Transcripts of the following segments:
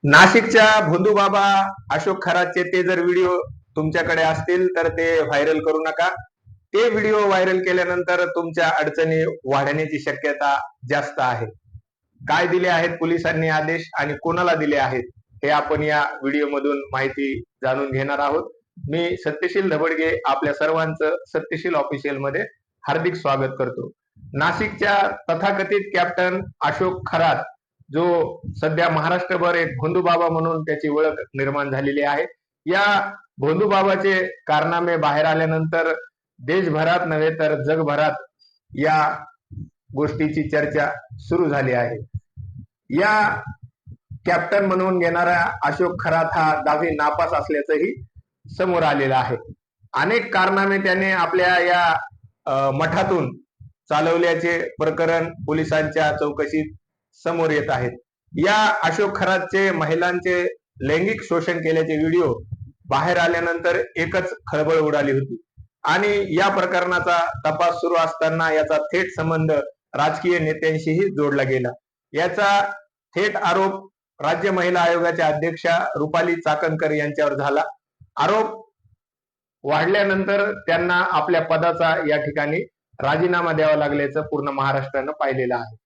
नाशिकच्या भोंदूबाबा अशोक खरातचे ते जर व्हिडिओ तुमच्याकडे असतील तर ते व्हायरल करू नका. ते व्हिडिओ व्हायरल केल्यानंतर तुमच्या अडचणी वाढण्याची शक्यता जास्त आहे. काय दिले आहेत पोलिसांनी आदेश आणि कोणाला दिले आहेत हे आपण या व्हिडिओ मधून माहिती जाणून घेणार आहोत. मी सत्यशील धबडगे आपल्या सर्वांचं सत्यशील ऑफिशियल मध्ये हार्दिक स्वागत करतो. नाशिकच्या तथाकथित कॅप्टन अशोक खरात जो सध्या महाराष्ट्रभर एक भोंदूबाबा म्हणून त्याची ओळख निर्माण झालेली आहे. या भोंदूबाबाचे कारनामे बाहेर आल्यानंतर देशभरात नव्हे तर जगभरात या गोष्टीची चर्चा सुरू झाली आहे. या कॅप्टन म्हणून घेणारा अशोक खरात हा 10वी नापास असल्याचंही समोर आलेलं आहे. अनेक कारनामे त्याने आपल्या या मठातून चालवल्याचे प्रकरण पोलिसांच्या चौकशीत समोर येत आहेत. या अशोक खरातचे महिलांचे लैंगिक शोषण केल्याचे व्हिडिओ बाहेर आल्यानंतर एकच खळबळ उडाली होती आणि या प्रकरणाचा तपास सुरू असताना याचा थेट संबंध राजकीय नेत्यांशीही जोडला गेला. याचा थेट आरोप राज्य महिला आयोगाच्या अध्यक्षा रुपाली चाकणकर यांच्यावर झाला. आरोप वाढल्यानंतर त्यांना आपल्या पदाचा या ठिकाणी राजीनामा द्यावा लागल्याचं पूर्ण महाराष्ट्रानं पाहिलेलं आहे.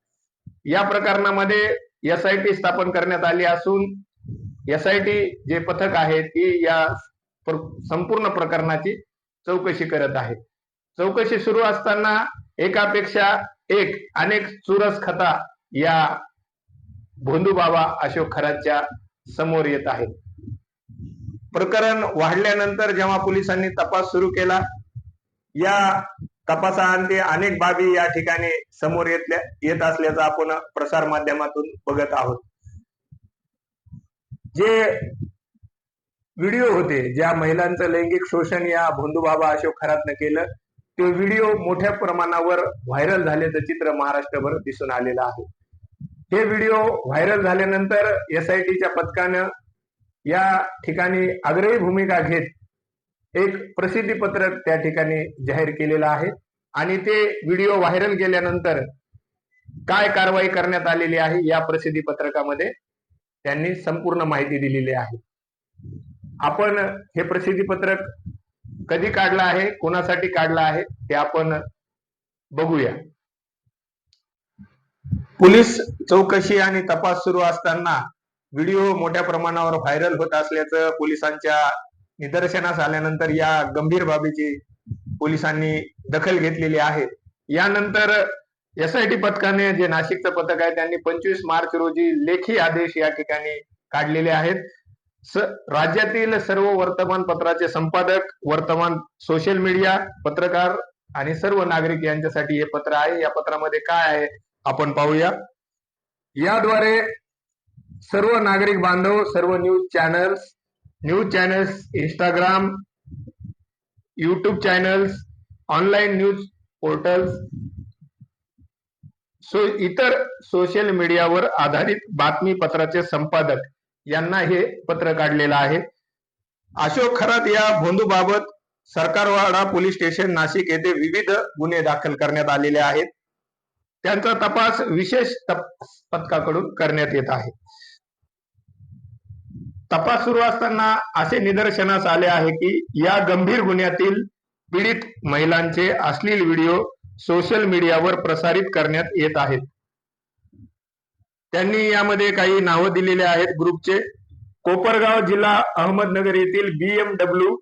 या प्रकरणामध्ये SIT स्थापन करण्यात आली असून SIT जे पथक आहे ती या संपूर्ण प्रकरणाची चौकशी करत आहे. चौकशी सुरू असताना एकापेक्षा एक अनेक चुरस कथा या भोंदूबाबा अशोक खरातच्या समोर येत आहेत. प्रकरण वाढल्यानंतर जेव्हा पोलिसांनी तपास सुरू केला, या तपासाअंती अनेक बाबी या ठिकाणी समोर येत असल्याचं आपण प्रसार माध्यमातून बघत आहोत. जे व्हिडिओ होते ज्या महिलांचं लैंगिक शोषण या भोंदूबाबा अशोक खरातनं केलं, ते व्हिडिओ मोठ्या प्रमाणावर व्हायरल झाल्याचं चित्र महाराष्ट्रभर दिसून आलेलं आहे. हे व्हिडिओ व्हायरल झाल्यानंतर SITच्या पथकानं या ठिकाणी आग्रही भूमिका घेत एक प्रसिद्धी पत्रक त्या ठिकाणी जाहीर केलेलं आहे आणि ते व्हिडिओ व्हायरल केल्यानंतर काय कारवाई करण्यात आलेली आहे या प्रसिद्धी पत्रकामध्ये त्यांनी संपूर्ण माहिती दिलेली आहे. आपण हे प्रसिद्धी पत्रक कधी काढलं आहे, कोणासाठी काढलं आहे ते आपण बघूया. पोलीस चौकशी आणि तपास सुरू असताना व्हिडिओ मोठ्या प्रमाणावर व्हायरल होत असल्याचं पोलिसांच्या निदर्शनास आल्यानंतर या गंभीर बाबीची पोलिसांनी दखल घेतलेली आहे. यानंतर SIT पथकाने जे नाशिकचं पथक आहे त्यांनी 25 मार्च रोजी लेखी आदेश या ठिकाणी काढलेले आहेत. राज्यातील सर्व वर्तमानपत्राचे संपादक, वर्तमान सोशल मीडिया पत्रकार आणि सर्व नागरिक यांच्यासाठी हे पत्र आहे. या पत्रामध्ये काय आहे आपण पाहूया. याद्वारे सर्व नागरिक बांधव, सर्व news channels, Instagram, YouTube channels, online news portals, इतर सोशल मीडियावर आधारित बातमीपत्राचे संपादक यांना हे पत्र काढलेलं आहे. अशोक खरात या भोंदूबाबत सरकारवाडा पोलीस स्टेशन नाशिक येथे विविध गुन्हे दाखल करण्यात आलेले आहेत. त्यांचा तपास विशेष पथकाकडून करण्यात येत आहे. तपास सुरू असताना असे निदर्शनास आले आहे की या गंभीर गुन्ह्यातील पीडित महिलांचे अश्लील व्हिडिओ सोशल मीडियावर प्रसारित करण्यात येत आहेत. त्यांनी यामध्ये काही नावं दिलेले आहेत ग्रुपचे. कोपरगाव जिल्हा अहमदनगर येथील BMW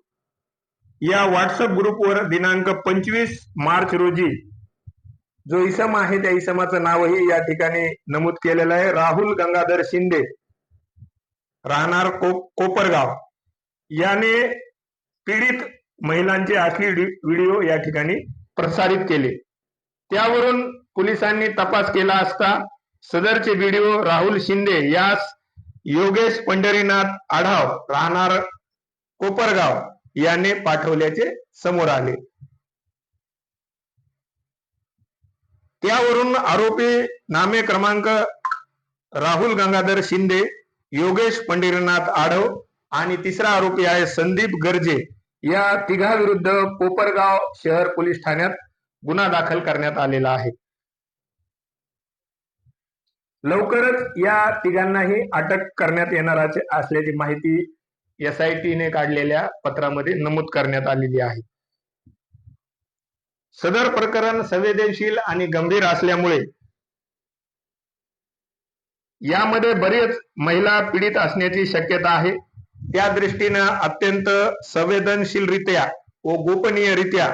या व्हॉट्सअप ग्रुपवर दिनांक 25 मार्च रोजी जो इसम आहे त्या इसमाचं नावही या ठिकाणी नमूद केलेलं आहे. राहुल गंगाधर शिंदे, राहणार कोपरगाव, याने पीडित महिलांचे अश्लील व्हिडिओ या ठिकाणी प्रसारित केले. त्यावरून पोलिसांनी तपास केला असता सदरचे व्हिडिओ राहुल शिंदे यास योगेश पंढरीनाथ आढाव, राहणार कोपरगाव, याने पाठवल्याचे समोर आले. त्यावरून आरोपी नामे क्रमांक राहुल गंगाधर शिंदे, योगेश पंढरीनाथ आढव आणि तिसरा आरोपी आहे संदीप गर्जे, या तिघांविरुद्ध कोपरगाव शहर पोलीस ठाण्यात गुन्हा दाखल करण्यात आलेला आहे. लवकरच या तिघांनाही अटक करण्यात येणार असल्याची माहिती SITने काढलेल्या पत्रामध्ये नमूद करण्यात आलेली आहे. सदर प्रकरण संवेदनशील आणि गंभीर असल्यामुळे यामध्ये बरेच महिला पीडित असण्याची शक्यता आहे. त्या दृष्टीनं अत्यंत संवेदनशीलरित्या व गोपनीयरित्या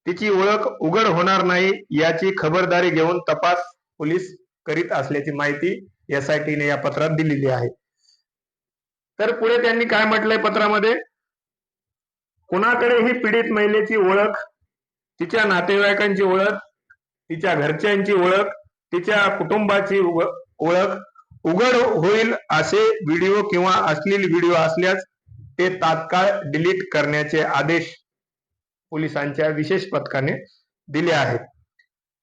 तिची ओळख उघड होणार नाही याची खबरदारी घेऊन तपास पोलीस करीत असल्याची माहिती SITने या पत्रात दिलेली आहे. तर पुढे त्यांनी काय म्हटलंय पत्रामध्ये, कुणाकडेही पीडित महिलेची ओळख, तिच्या नातेवाईकांची ओळख, तिच्या घरच्यांची ओळख, तिच्या कुटुंबाची ओळख उघड होईल असे व्हिडिओ किंवा अश्लील व्हिडिओ असल्यास ते तात्काळ डिलीट करण्याचे आदेश पोलिसांच्या विशेष पथकाने दिले आहेत.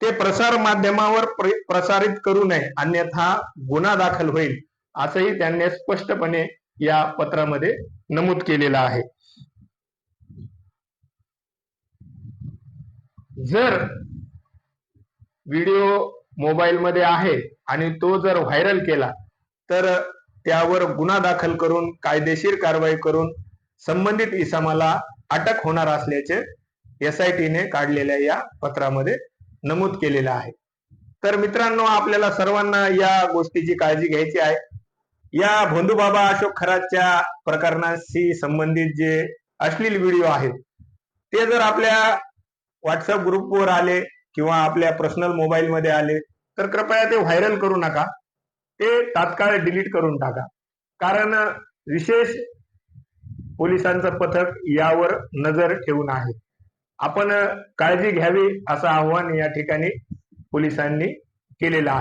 ते प्रसार माध्यमावर प्रसारित करू नये, अन्यथा गुन्हा दाखल होईल असंही त्यांनी स्पष्टपणे या पत्रामध्ये नमूद केलेलं आहे. जर व्हिडिओ मोबाईल मध्ये आहे आणि तो जर व्हायरल केला तर त्यावर गुन्हा दाखल करून कायदेशीर कारवाई करून संबंधित इसमाला अटक होणार असल्याचे SITने काढलेल्या या पत्रामध्ये नमूद केलेलं आहे. तर मित्रांनो, आपल्याला सर्वांना या गोष्टीची काळजी घ्यायची आहे. या भोंदूबाबा अशोक खरातच्या प्रकरणाशी संबंधित जे अश्लील व्हिडिओ आहेत ते जर आपल्या व्हॉट्सअप ग्रुपवर आले किंवा आपल्या पर्सनल मोबाईल मध्ये आले तर कृपया ते व्हायरल करू नका, ते तात्काळ डिलीट करून टाका. कारण विशेष पोलिसांचं पथक यावर नजर ठेवून आहे. आपण काळजी घ्यावी असं आवाहन या ठिकाणी पोलिसांनी केलेलं आहे.